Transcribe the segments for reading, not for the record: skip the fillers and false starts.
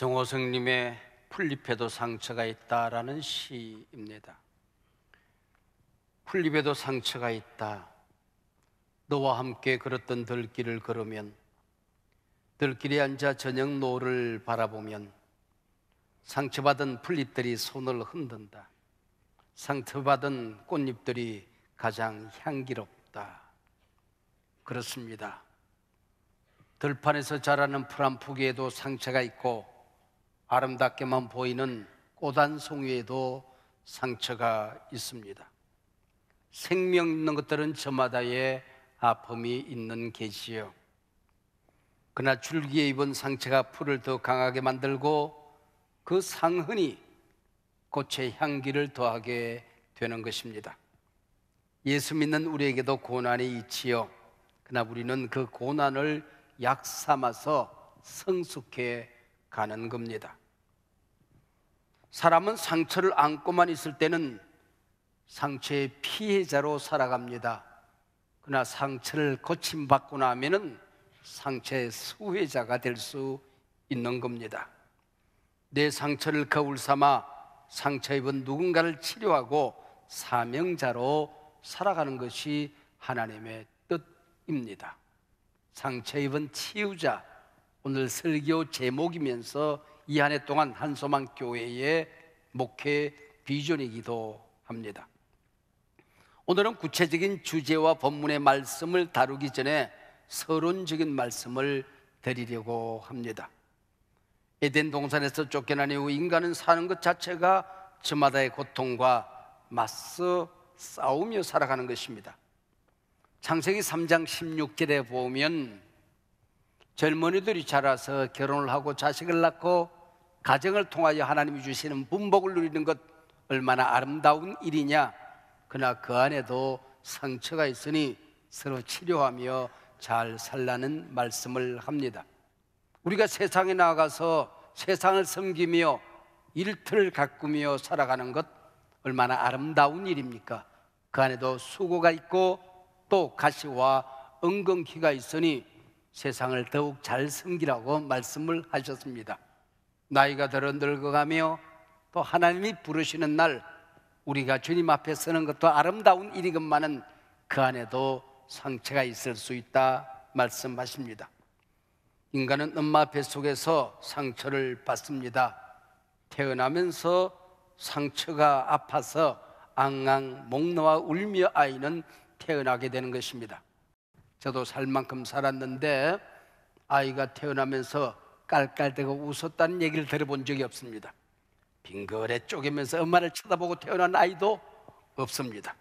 정호성님의 풀잎에도 상처가 있다라는 시입니다. 풀잎에도 상처가 있다. 너와 함께 걸었던 들길을 걸으면, 들길에 앉아 저녁 노을을 바라보면 상처받은 풀잎들이 손을 흔든다. 상처받은 꽃잎들이 가장 향기롭다. 그렇습니다. 들판에서 자라는 풀 한 포기에도 상처가 있고, 아름답게만 보이는 꽃 한 송이에도 상처가 있습니다. 생명 있는 것들은 저마다의 아픔이 있는 게지요. 그러나 줄기에 입은 상처가 풀을 더 강하게 만들고, 그 상흔이 꽃의 향기를 더하게 되는 것입니다. 예수 믿는 우리에게도 고난이 있지요. 그러나 우리는 그 고난을 약 삼아서 성숙해 가는 겁니다. 사람은 상처를 안고만 있을 때는 상처의 피해자로 살아갑니다. 그러나 상처를 고침받고 나면은 상처의 수혜자가 될 수 있는 겁니다. 내 상처를 거울 삼아 상처 입은 누군가를 치료하고 사명자로 살아가는 것이 하나님의 뜻입니다. 상처 입은 치유자, 오늘 설교 제목이면서 이 한 해 동안 한소망 교회의 목회 비전이기도 합니다. 오늘은 구체적인 주제와 본문의 말씀을 다루기 전에 서론적인 말씀을 드리려고 합니다. 에덴 동산에서 쫓겨난 이후 인간은 사는 것 자체가 저마다의 고통과 맞서 싸우며 살아가는 것입니다. 창세기 3장 16절에 보면 젊은이들이 자라서 결혼을 하고 자식을 낳고 가정을 통하여 하나님이 주시는 분복을 누리는 것 얼마나 아름다운 일이냐. 그러나 그 안에도 상처가 있으니 서로 치료하며 잘 살라는 말씀을 합니다. 우리가 세상에 나가서 세상을 섬기며 일터를 가꾸며 살아가는 것 얼마나 아름다운 일입니까? 그 안에도 수고가 있고 또 가시와 엉겅퀴가 있으니 세상을 더욱 잘 섬기라고 말씀을 하셨습니다. 나이가 들어 늙어가며 또 하나님이 부르시는 날 우리가 주님 앞에 서는 것도 아름다운 일이건만은 그 안에도 상처가 있을 수 있다 말씀하십니다. 인간은 엄마 뱃속에서 상처를 받습니다. 태어나면서 상처가 아파서 앙앙 목 놓아 울며 아이는 태어나게 되는 것입니다. 저도 살 만큼 살았는데 아이가 태어나면서 깔깔대고 웃었다는 얘기를 들어본 적이 없습니다. 빙그레 쪼개면서 엄마를 쳐다보고 태어난 아이도 없습니다.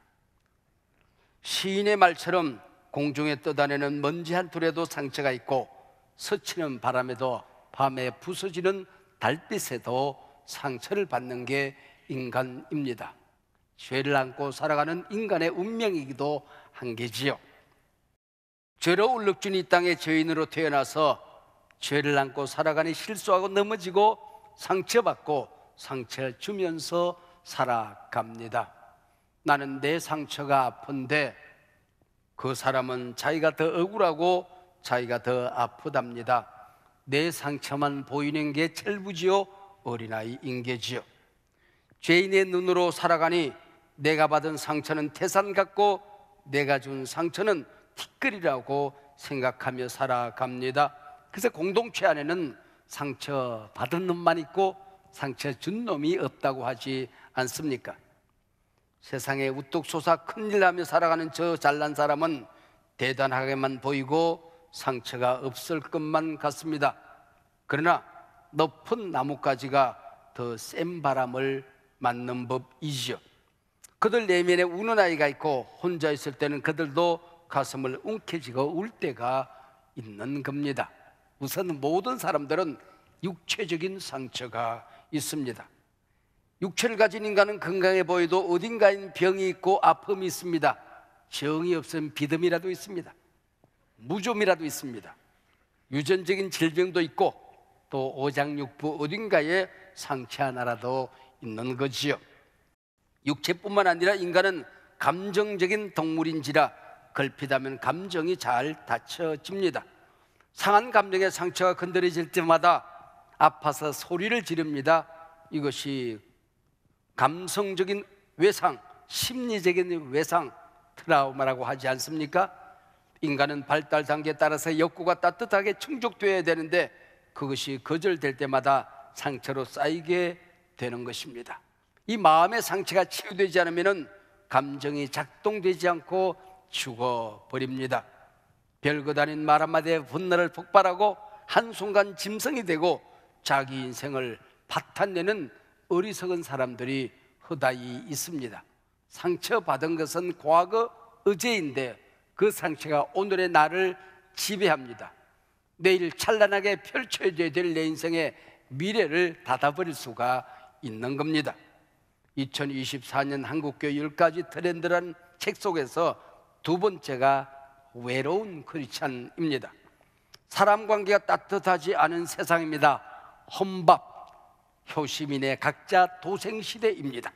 시인의 말처럼 공중에 떠다니는 먼지 한 톨에도 상처가 있고 스치는 바람에도 밤에 부서지는 달빛에도 상처를 받는 게 인간입니다. 죄를 안고 살아가는 인간의 운명이기도 한 게지요. 죄로 울룩진 이 땅에 죄인으로 태어나서 죄를 안고 살아가니 실수하고 넘어지고 상처받고 상처를 주면서 살아갑니다. 나는 내 상처가 아픈데 그 사람은 자기가 더 억울하고 자기가 더 아프답니다. 내 상처만 보이는 게 철부지요 어린아이 인계지요. 죄인의 눈으로 살아가니 내가 받은 상처는 태산 같고 내가 준 상처는 티끌이라고 생각하며 살아갑니다. 그래서 공동체 안에는 상처 받은 놈만 있고 상처 준 놈이 없다고 하지 않습니까? 세상에 우뚝 솟아 큰일 나며 살아가는 저 잘난 사람은 대단하게만 보이고 상처가 없을 것만 같습니다. 그러나 높은 나뭇가지가 더 센 바람을 맞는 법이지요. 그들 내면에 우는 아이가 있고 혼자 있을 때는 그들도 가슴을 움켜쥐고 울 때가 있는 겁니다. 우선 모든 사람들은 육체적인 상처가 있습니다. 육체를 가진 인간은 건강해 보여도 어딘가엔 병이 있고 아픔이 있습니다. 정이 없으면 비듬이라도 있습니다. 무좀이라도 있습니다. 유전적인 질병도 있고 또 오장육부 어딘가에 상처 하나라도 있는 거지요. 육체뿐만 아니라 인간은 감정적인 동물인지라 걸핏하면 감정이 잘 다쳐집니다. 상한 감정의 상처가 건드려질 때마다 아파서 소리를 지릅니다. 이것이 감성적인 외상, 심리적인 외상, 트라우마라고 하지 않습니까? 인간은 발달 단계에 따라서 욕구가 따뜻하게 충족되어야 되는데 그것이 거절될 때마다 상처로 쌓이게 되는 것입니다. 이 마음의 상처가 치유되지 않으면 감정이 작동되지 않고 죽어버립니다. 별것 아닌 말 한마디에 분노를 폭발하고 한순간 짐승이 되고 자기 인생을 파탄내는 어리석은 사람들이 허다히 있습니다. 상처받은 것은 과거 어제인데 그 상처가 오늘의 나를 지배합니다. 내일 찬란하게 펼쳐져야 될 내 인생의 미래를 닫아버릴 수가 있는 겁니다. 2024년 한국교회 10가지 트렌드라는 책 속에서 두 번째가 외로운 크리스찬입니다. 사람 관계가 따뜻하지 않은 세상입니다. 혼밥, 효시민의 각자 도생시대입니다.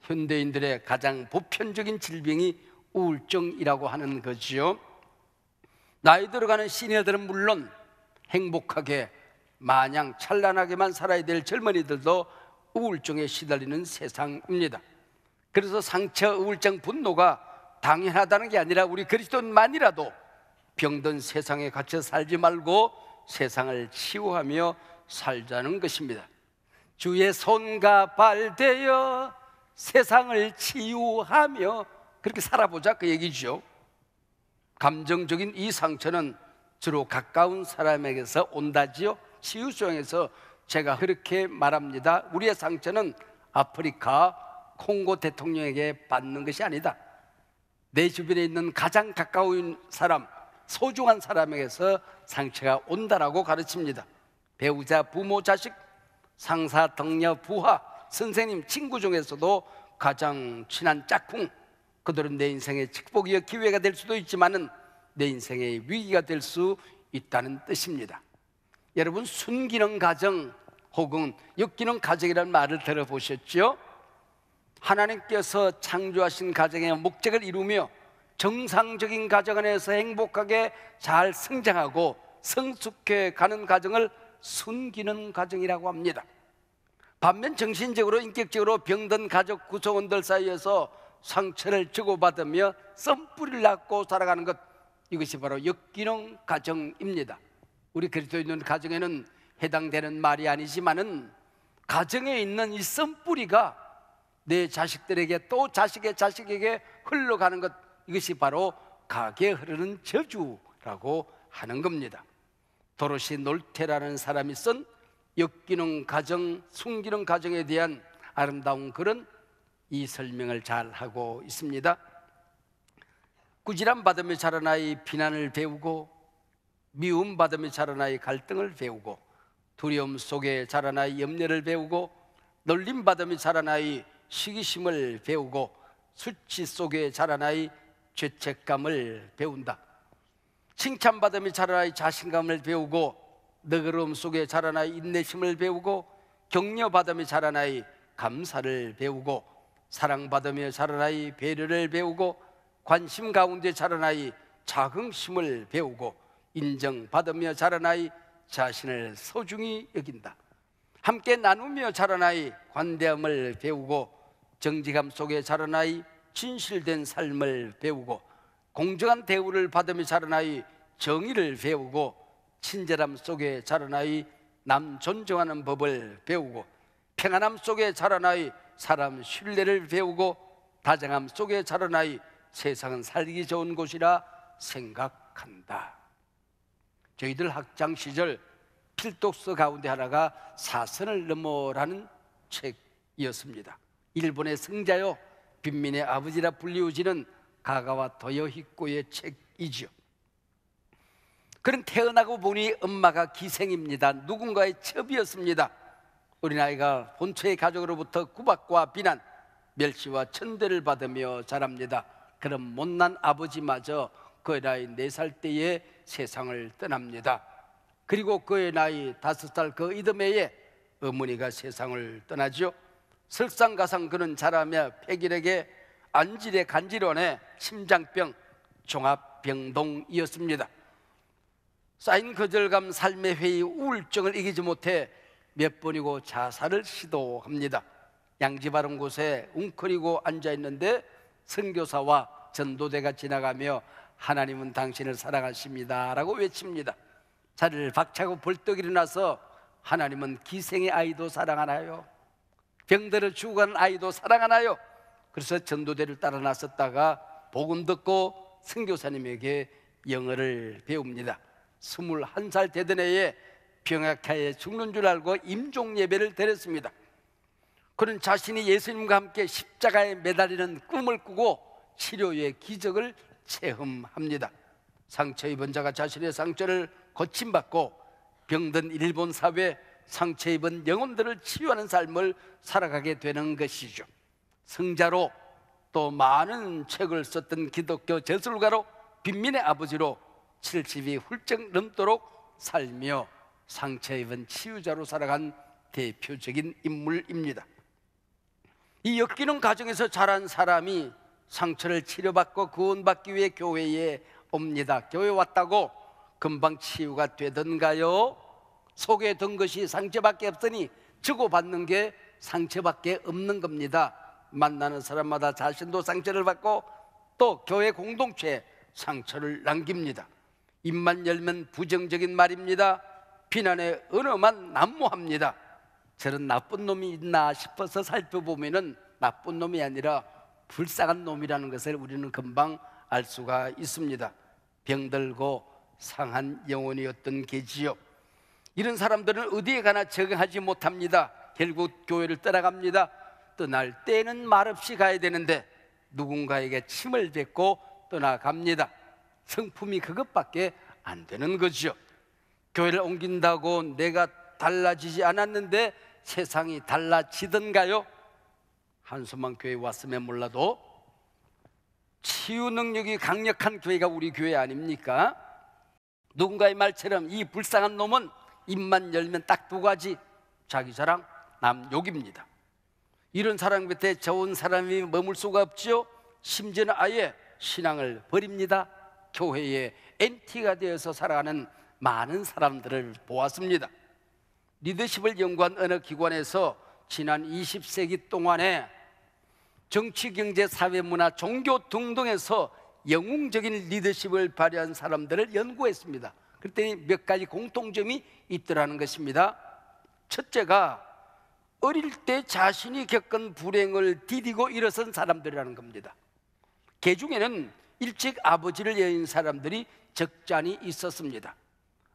현대인들의 가장 보편적인 질병이 우울증이라고 하는 거지요. 나이 들어가는 시니어들은 물론 행복하게 마냥 찬란하게만 살아야 될 젊은이들도 우울증에 시달리는 세상입니다. 그래서 상처, 우울증, 분노가 당연하다는 게 아니라 우리 그리스도인만이라도 병든 세상에 갇혀 살지 말고 세상을 치유하며 살자는 것입니다. 주의 손과 발 되어 세상을 치유하며 그렇게 살아보자, 그 얘기죠. 감정적인 이 상처는 주로 가까운 사람에게서 온다지요. 치유소양에서 제가 그렇게 말합니다. 우리의 상처는 아프리카 콩고 대통령에게 받는 것이 아니다. 내 주변에 있는 가장 가까운 사람, 소중한 사람에게서 상처가 온다라고 가르칩니다. 배우자, 부모, 자식, 상사, 동료, 부하, 선생님, 친구 중에서도 가장 친한 짝꿍, 그들은 내 인생의 축복이여 기회가 될 수도 있지만은 내 인생의 위기가 될 수 있다는 뜻입니다. 여러분, 순기능 가정 혹은 역기능 가정이라는 말을 들어보셨죠? 하나님께서 창조하신 가정의 목적을 이루며 정상적인 가정 안에서 행복하게 잘 성장하고 성숙해 가는 가정을 순기능 가정이라고 합니다. 반면 정신적으로 인격적으로 병든 가족 구성원들 사이에서 상처를 주고받으며 썸뿌리를 낳고 살아가는 것, 이것이 바로 역기능 가정입니다. 우리 그리스도인 가정에는 해당되는 말이 아니지만은 가정에 있는 이 썸뿌리가 내 자식들에게 또 자식의 자식에게 흘러가는 것, 이것이 바로 가게에 흐르는 저주라고 하는 겁니다. 도로시 놀테라는 사람이 쓴 역기능 가정, 순기능 가정에 대한 아름다운 글은 이 설명을 잘 하고 있습니다. 꾸지람 받으며 자란 아이 비난을 배우고, 미움 받으며 자란 아이 갈등을 배우고, 두려움 속에 자란 아이 염려를 배우고, 놀림 받으며 자란 아이 시기심을 배우고, 수치 속에 자란 아이 죄책감을 배운다. 칭찬받으며 자란 아이 자신감을 배우고, 너그러움 속에 자란 아이 인내심을 배우고, 격려받으며 자란 아이 감사를 배우고, 사랑받으며 자란 아이 배려를 배우고, 관심 가운데 자란 아이 자긍심을 배우고, 인정받으며 자란 아이 자신을 소중히 여긴다. 함께 나누며 자란 아이 관대함을 배우고, 정직함 속에 자란 아이 진실된 삶을 배우고, 공정한 대우를 받으며 자란 아이 정의를 배우고, 친절함 속에 자란 아이 남 존중하는 법을 배우고, 평안함 속에 자란 아이 사람 신뢰를 배우고, 다정함 속에 자란 아이 세상은 살기 좋은 곳이라 생각한다. 저희들 학창 시절 필독서 가운데 하나가 사선을 넘어라는 책이었습니다. 일본의 성자요 빈민의 아버지라 불리우지는 가가와 도요히코의 책이지요. 그는 태어나고 보니 엄마가 기생입니다. 누군가의 첩이었습니다. 어린아이가 본처의 가족으로부터 구박과 비난, 멸시와 천대를 받으며 자랍니다. 그런 못난 아버지마저 그의 나이 4살 때에 세상을 떠납니다. 그리고 그의 나이 5살 그 이듬해에 어머니가 세상을 떠나죠. 설상가상 그는 자라며 폐길에게 안질의 간질원에 심장병 종합병동이었습니다. 쌓인 거절감, 삶의 회의, 우울증을 이기지 못해 몇 번이고 자살을 시도합니다. 양지 바른 곳에 웅크리고 앉아있는데 선교사와 전도대가 지나가며 하나님은 당신을 사랑하십니다 라고 외칩니다. 자리를 박차고 벌떡 일어나서 하나님은 기생의 아이도 사랑하나요? 병들어 죽어가는 아이도 사랑하나요? 그래서 전도대를 따라 나섰다가 복음 듣고 선교사님에게 영어를 배웁니다. 21살 되던 해에 병약하에 죽는 줄 알고 임종 예배를 드렸습니다. 그는 자신이 예수님과 함께 십자가에 매달리는 꿈을 꾸고 치료의 기적을 체험합니다. 상처 입은 자가 자신의 상처를 고침받고 병든 일본 사회, 상처 입은 영혼들을 치유하는 삶을 살아가게 되는 것이죠. 성자로 또 많은 책을 썼던 기독교 저술가로 빈민의 아버지로 70이 훌쩍 넘도록 살며 상처 입은 치유자로 살아간 대표적인 인물입니다. 이 엮이는 가정에서 자란 사람이 상처를 치료받고 구원받기 위해 교회에 옵니다. 교회 왔다고 금방 치유가 되던가요? 속에 든 것이 상처밖에 없으니 주고받는 게 상처밖에 없는 겁니다. 만나는 사람마다 자신도 상처를 받고 또 교회 공동체에 상처를 남깁니다. 입만 열면 부정적인 말입니다. 비난의 언어만 난무합니다. 저런 나쁜 놈이 있나 싶어서 살펴보면 나쁜 놈이 아니라 불쌍한 놈이라는 것을 우리는 금방 알 수가 있습니다. 병들고 상한 영혼이었던 게지요. 이런 사람들은 어디에 가나 적응하지 못합니다. 결국 교회를 떠나갑니다. 떠날 때는 말없이 가야 되는데 누군가에게 침을 뱉고 떠나갑니다. 성품이 그것밖에 안 되는 거죠. 교회를 옮긴다고 내가 달라지지 않았는데 세상이 달라지던가요? 한숨만 교회에 왔으면 몰라도 치유 능력이 강력한 교회가 우리 교회 아닙니까? 누군가의 말처럼 이 불쌍한 놈은 입만 열면 딱 두 가지, 자기 자랑, 남 욕입니다. 이런 사람 곁에 좋은 사람이 머물 수가 없죠. 심지어는 아예 신앙을 버립니다. 교회의 엔티가 되어서 살아가는 많은 사람들을 보았습니다. 리더십을 연구한 어느 기관에서 지난 20세기 동안에 정치, 경제, 사회, 문화, 종교 등등에서 영웅적인 리더십을 발휘한 사람들을 연구했습니다. 그랬더니 몇 가지 공통점이 있더라는 것입니다. 첫째가 어릴 때 자신이 겪은 불행을 디디고 일어선 사람들이라는 겁니다. 그 중에는 일찍 아버지를 잃은 사람들이 적잖이 있었습니다.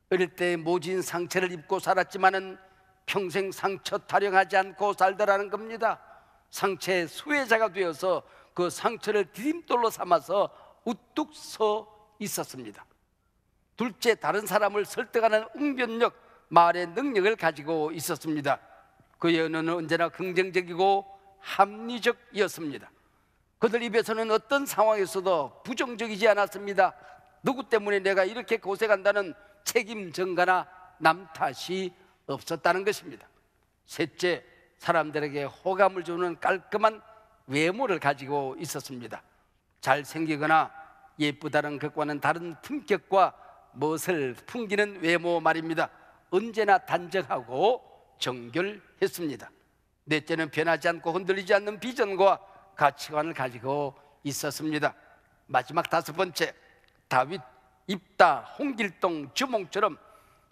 어릴 때 모진 상처를 입고 살았지만은 평생 상처 타령하지 않고 살더라는 겁니다. 상처의 수혜자가 되어서 그 상처를 디딤돌로 삼아서 우뚝 서 있었습니다. 둘째, 다른 사람을 설득하는 웅변력, 말의 능력을 가지고 있었습니다. 그의 언어는 언제나 긍정적이고 합리적이었습니다. 그들 입에서는 어떤 상황에서도 부정적이지 않았습니다. 누구 때문에 내가 이렇게 고생한다는 책임 전가나 남 탓이 없었다는 것입니다. 셋째, 사람들에게 호감을 주는 깔끔한 외모를 가지고 있었습니다. 잘생기거나 예쁘다는 것과는 다른 품격과 멋을 풍기는 외모 말입니다. 언제나 단정하고 정결했습니다. 넷째는 변하지 않고 흔들리지 않는 비전과 가치관을 가지고 있었습니다. 마지막 다섯 번째, 다윗, 입다, 홍길동, 주몽처럼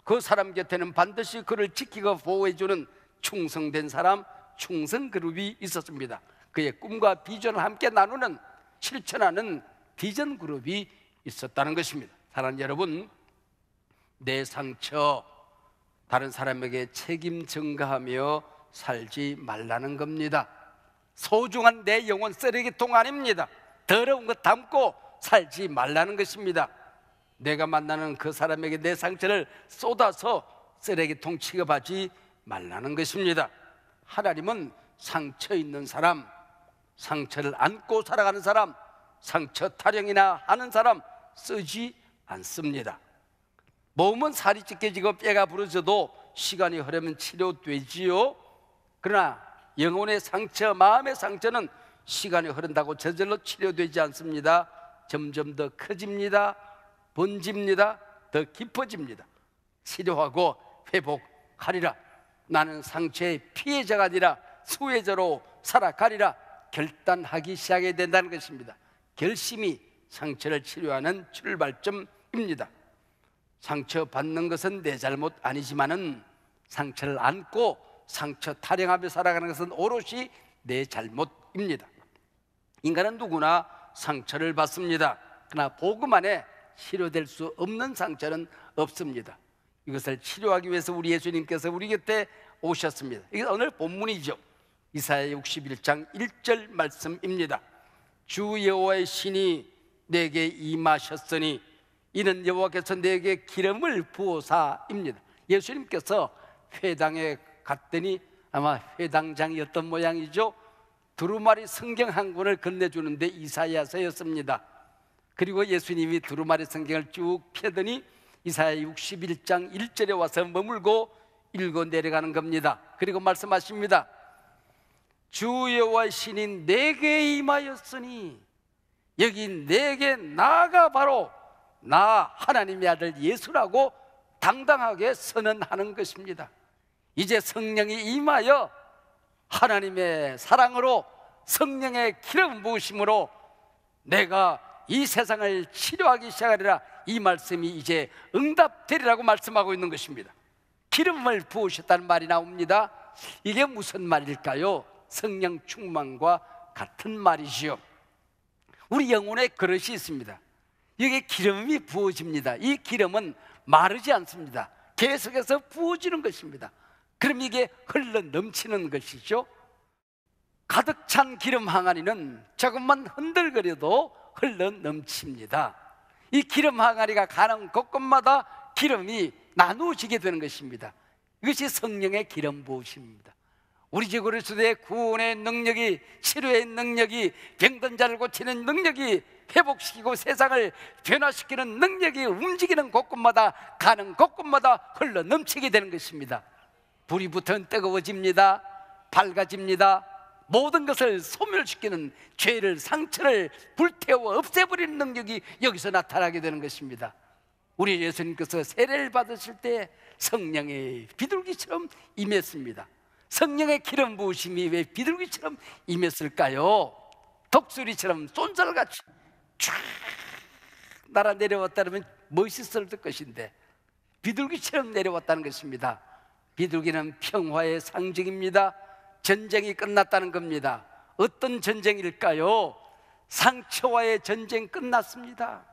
그 사람 곁에는 반드시 그를 지키고 보호해주는 충성된 사람, 충성그룹이 있었습니다. 그의 꿈과 비전을 함께 나누는, 실천하는 비전그룹이 있었다는 것입니다. 사랑하는 여러분, 내 상처 다른 사람에게 책임 전가하며 살지 말라는 겁니다. 소중한 내 영혼 쓰레기통 아닙니다. 더러운 것 담고 살지 말라는 것입니다. 내가 만나는 그 사람에게 내 상처를 쏟아서 쓰레기통 취급하지 말라는 것입니다. 하나님은 상처 있는 사람, 상처를 안고 살아가는 사람, 상처 타령이나 하는 사람 쓰지 않습니다. 몸은 살이 찢겨지고 뼈가 부러져도 시간이 흐르면 치료되지요. 그러나 영혼의 상처, 마음의 상처는 시간이 흐른다고 저절로 치료되지 않습니다. 점점 더 커집니다. 번집니다. 더 깊어집니다. 치료하고 회복하리라. 나는 상처의 피해자가 아니라 수혜자로 살아가리라 결단하기 시작해야 된다는 것입니다. 결심이 상처를 치료하는 출발점입니다. 상처받는 것은 내 잘못 아니지만은 상처를 안고 상처 타령하며 살아가는 것은 오롯이 내 잘못입니다. 인간은 누구나 상처를 받습니다. 그러나 복음 안에 치료될 수 없는 상처는 없습니다. 이것을 치료하기 위해서 우리 예수님께서 우리 곁에 오셨습니다. 이게 오늘 본문이죠. 이사야 61장 1절 말씀입니다. 주 여호와의 신이 내게 임하셨으니 이는 여호와께서 내게 기름을 부어사입니다. 예수님께서 회당에 갔더니 아마 회당장이었던 모양이죠. 두루마리 성경 한 권을 건네주는데 이사야서였습니다. 그리고 예수님이 두루마리 성경을 쭉 펴더니 이사야 61장 1절에 와서 머물고 읽어 내려가는 겁니다. 그리고 말씀하십니다. 주 여호와의 신이 내게 임하였으니 여기 내게 나가 바로 나 하나님의 아들 예수라고 당당하게 선언하는 것입니다. 이제 성령이 임하여 하나님의 사랑으로 성령의 기름 부으심으로 내가 이 세상을 치료하기 시작하리라. 이 말씀이 이제 응답되리라고 말씀하고 있는 것입니다. 기름을 부으셨다는 말이 나옵니다. 이게 무슨 말일까요? 성령 충만과 같은 말이지요. 우리 영혼에 그릇이 있습니다. 여기에 기름이 부어집니다. 이 기름은 마르지 않습니다. 계속해서 부어지는 것입니다. 그럼 이게 흘러 넘치는 것이죠. 가득 찬 기름 항아리는 조금만 흔들거려도 흘러 넘칩니다. 이 기름 항아리가 가는 곳곳마다 기름이 나누어지게 되는 것입니다. 이것이 성령의 기름 부으심입니다. 우리 주 그리스도의 구원의 능력이, 치료의 능력이, 병든 자를 고치는 능력이, 회복시키고 세상을 변화시키는 능력이 움직이는 곳곳마다, 가는 곳곳마다 흘러 넘치게 되는 것입니다. 불이 붙으면 뜨거워집니다. 밝아집니다. 모든 것을 소멸시키는 죄를, 상처를 불태워 없애버리는 능력이 여기서 나타나게 되는 것입니다. 우리 예수님께서 세례를 받으실 때 성령의 비둘기처럼 임했습니다. 성령의 기름 부으심이 왜 비둘기처럼 임했을까요? 독수리처럼 쏜살같이 쫙 날아 내려왔다면 멋있을 것인데 비둘기처럼 내려왔다는 것입니다. 비둘기는 평화의 상징입니다. 전쟁이 끝났다는 겁니다. 어떤 전쟁일까요? 상처와의 전쟁 끝났습니다.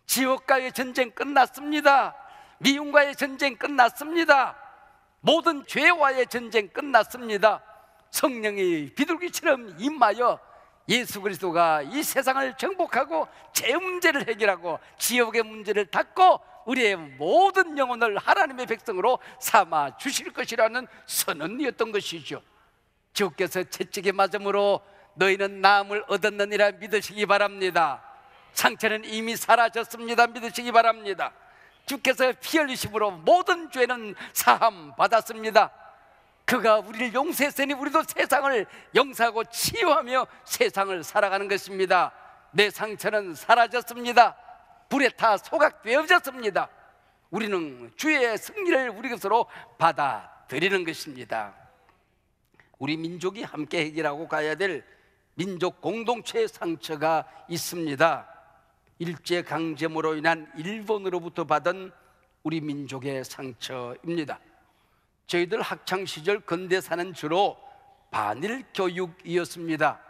지옥과의 전쟁 끝났습니다. 미움과의 전쟁 끝났습니다. 모든 죄와의 전쟁 끝났습니다. 성령이 비둘기처럼 임하여 예수 그리스도가 이 세상을 정복하고 죄 문제를 해결하고 지옥의 문제를 닫고 우리의 모든 영혼을 하나님의 백성으로 삼아 주실 것이라는 선언이었던 것이죠. 주께서 채찍에 맞음으로 너희는 나음을 얻었느니라 믿으시기 바랍니다. 상처는 이미 사라졌습니다. 믿으시기 바랍니다. 주께서 피 흘리심으로 모든 죄는 사함 받았습니다. 그가 우리를 용서했으니 우리도 세상을 용서하고 치유하며 세상을 살아가는 것입니다. 내 상처는 사라졌습니다. 불에 타 소각되어졌습니다. 우리는 주의 승리를 우리 것으로 받아들이는 것입니다. 우리 민족이 함께 해결하고 가야 될 민족 공동체의 상처가 있습니다. 일제강점으로 인한 일본으로부터 받은 우리 민족의 상처입니다. 저희들 학창시절 근대사는 주로 반일 교육이었습니다.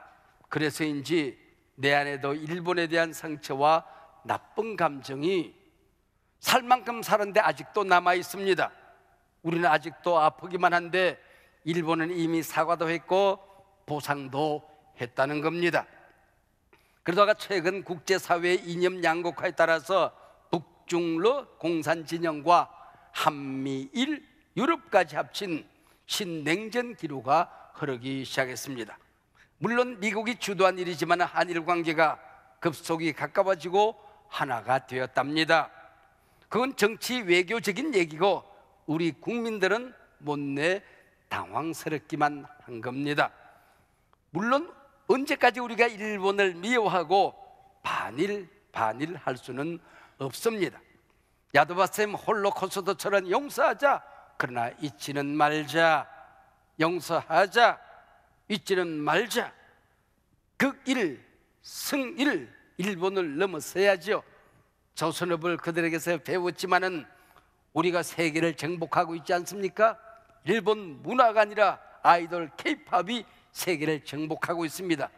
그래서인지 내 안에도 일본에 대한 상처와 나쁜 감정이 살 만큼 살았는데 아직도 남아 있습니다. 우리는 아직도 아프기만 한데 일본은 이미 사과도 했고 보상도 했다는 겁니다. 그러다가 최근 국제사회의 이념 양극화에 따라서 북중러 공산진영과 한미일 유럽까지 합친 신냉전 기류가 흐르기 시작했습니다. 물론 미국이 주도한 일이지만 한일 관계가 급속히 가까워지고 하나가 되었답니다. 그건 정치 외교적인 얘기고 우리 국민들은 못내 당황스럽기만 한 겁니다. 물론 언제까지 우리가 일본을 미워하고 반일 할 수는 없습니다. 야드바셈 홀로코스터처럼 용서하자. 그러나 잊지는 말자. 용서하자. 잊지는 말자. 극일, 승일, 일본을 넘어서야죠. 조선업을 그들에게서 배웠지만은 우리가 세계를 정복하고 있지 않습니까? 일본 문화가 아니라 아이돌 K-팝이 세계를 정복하고 있습니다.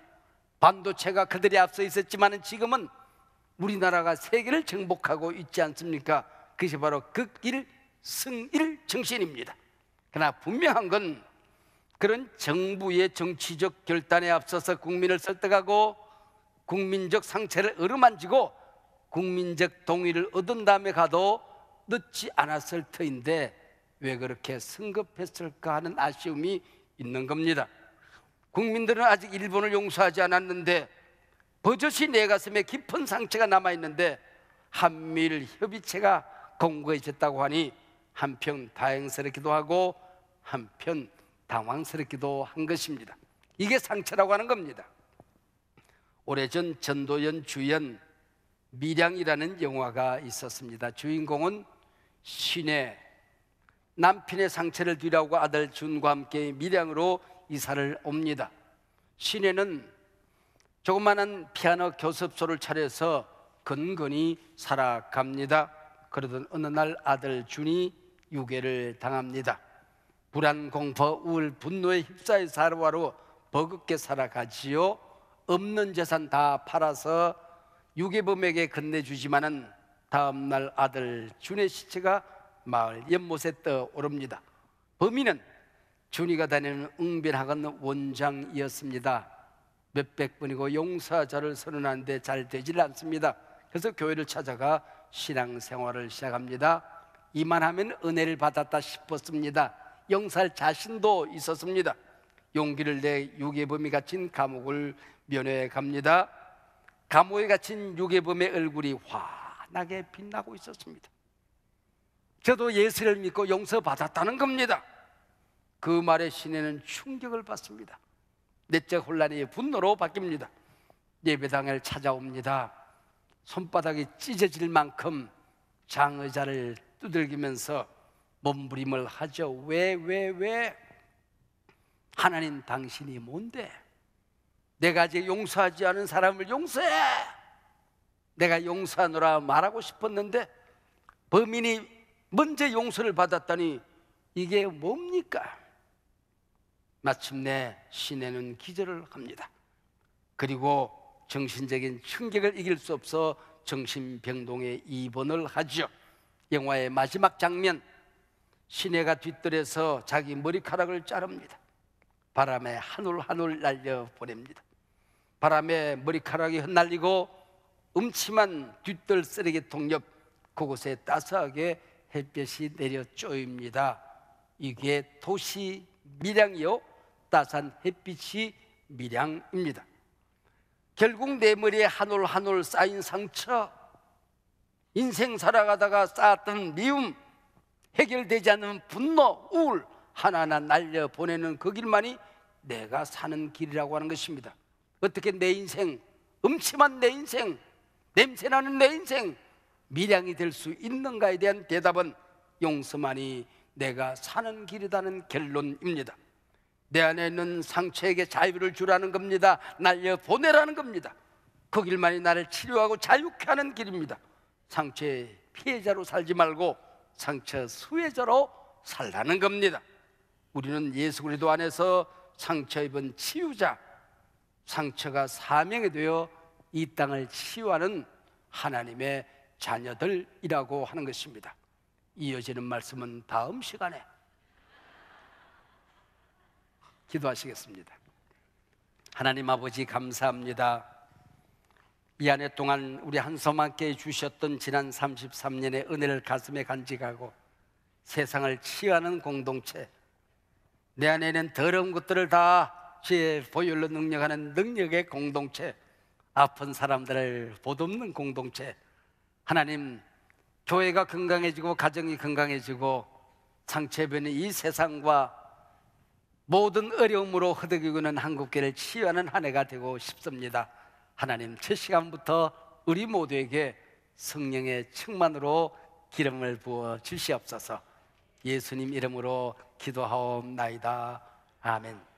반도체가 그들이 앞서 있었지만은 지금은 우리나라가 세계를 정복하고 있지 않습니까? 그것이 바로 극일, 승일 정신입니다. 그러나 분명한 건 그런 정부의 정치적 결단에 앞서서 국민을 설득하고 국민적 상처를 어루만지고 국민적 동의를 얻은 다음에 가도 늦지 않았을 터인데 왜 그렇게 성급했을까 하는 아쉬움이 있는 겁니다. 국민들은 아직 일본을 용서하지 않았는데 버젓이 내 가슴에 깊은 상처가 남아있는데 한미일 협의체가 공고해졌다고 하니 한편 다행스럽기도 하고 한편 당황스럽기도 한 것입니다. 이게 상처라고 하는 겁니다. 오래전 전도연 주연 밀양이라는 영화가 있었습니다. 주인공은 신혜, 남편의 상처를 뒤라고 아들 준과 함께 밀양으로 이사를 옵니다. 신혜는 조그마한 피아노 교습소를 차려서 건건히 살아갑니다. 그러던 어느 날 아들 준이 유괴를 당합니다. 불안, 공포, 우울, 분노에 휩싸여 하루하루 버겁게 살아가지요. 없는 재산 다 팔아서 유괴범에게 건네주지만은 다음날 아들 준의 시체가 마을 연못에 떠오릅니다. 범인은 준이가 다니는 웅변학원 원장이었습니다. 몇백 번이고 용서자를 선언하는데 잘 되질 않습니다. 그래서 교회를 찾아가 신앙생활을 시작합니다. 이만하면 은혜를 받았다 싶었습니다. 용서할 자신도 있었습니다. 용기를 내 유괴범이 갇힌 감옥을 면회 갑니다. 감옥에 갇힌 유괴범의 얼굴이 환하게 빛나고 있었습니다. 저도 예수를 믿고 용서받았다는 겁니다. 그 말에 신혜는 충격을 받습니다. 내적 혼란이 분노로 바뀝니다. 예배당을 찾아옵니다. 손바닥이 찢어질 만큼 장의자를 두들기면서 몸부림을 하죠. 왜? 하나님 당신이 뭔데? 내가 아직 용서하지 않은 사람을 용서해! 내가 용서하노라 말하고 싶었는데 범인이 먼저 용서를 받았다니 이게 뭡니까? 마침내 신혜는 기절을 합니다. 그리고 정신적인 충격을 이길 수 없어 정신병동에 입원을 하죠. 영화의 마지막 장면, 신혜가 뒷뜰에서 자기 머리카락을 자릅니다. 바람에 한 올 한 올 날려보냅니다. 바람에 머리카락이 흩날리고 음침한 뒷뜰 쓰레기통 옆 그곳에 따스하게 햇볕이 내려 쪼입니다. 이게 도시 밀양이요, 따스한 햇빛이 밀양입니다. 결국 내 머리에 한 올 한 올 쌓인 상처, 인생 살아가다가 쌓았던 미움, 해결되지 않는 분노, 우울 하나하나 날려보내는 그 길만이 내가 사는 길이라고 하는 것입니다. 어떻게 내 인생, 음침한 내 인생, 냄새나는 내 인생 밀양이 될 수 있는가에 대한 대답은 용서만이 내가 사는 길이라는 결론입니다. 내 안에 있는 상처에게 자유를 주라는 겁니다. 날려보내라는 겁니다. 그 길만이 나를 치료하고 자유케 하는 길입니다. 상처의 피해자로 살지 말고 상처 수혜자로 살라는 겁니다. 우리는 예수 그리스도 안에서 상처 입은 치유자, 상처가 사명이 되어 이 땅을 치유하는 하나님의 자녀들이라고 하는 것입니다. 이어지는 말씀은 다음 시간에 기도하시겠습니다. 하나님 아버지 감사합니다. 이 한 해 동안 우리 한섬함께 주셨던 지난 33년의 은혜를 가슴에 간직하고 세상을 치유하는 공동체, 내 안에 있는 더러운 것들을 다 주의 보혈로 능력하는 능력의 공동체, 아픈 사람들을 보듬는 공동체, 하나님 교회가 건강해지고 가정이 건강해지고 상처변의 이 세상과 모든 어려움으로 허덕이고는 한국교회를 치유하는 한 해가 되고 싶습니다. 하나님 첫 시간부터 우리 모두에게 성령의 충만으로 기름을 부어 주시옵소서. 예수님 이름으로 기도하옵나이다. 아멘.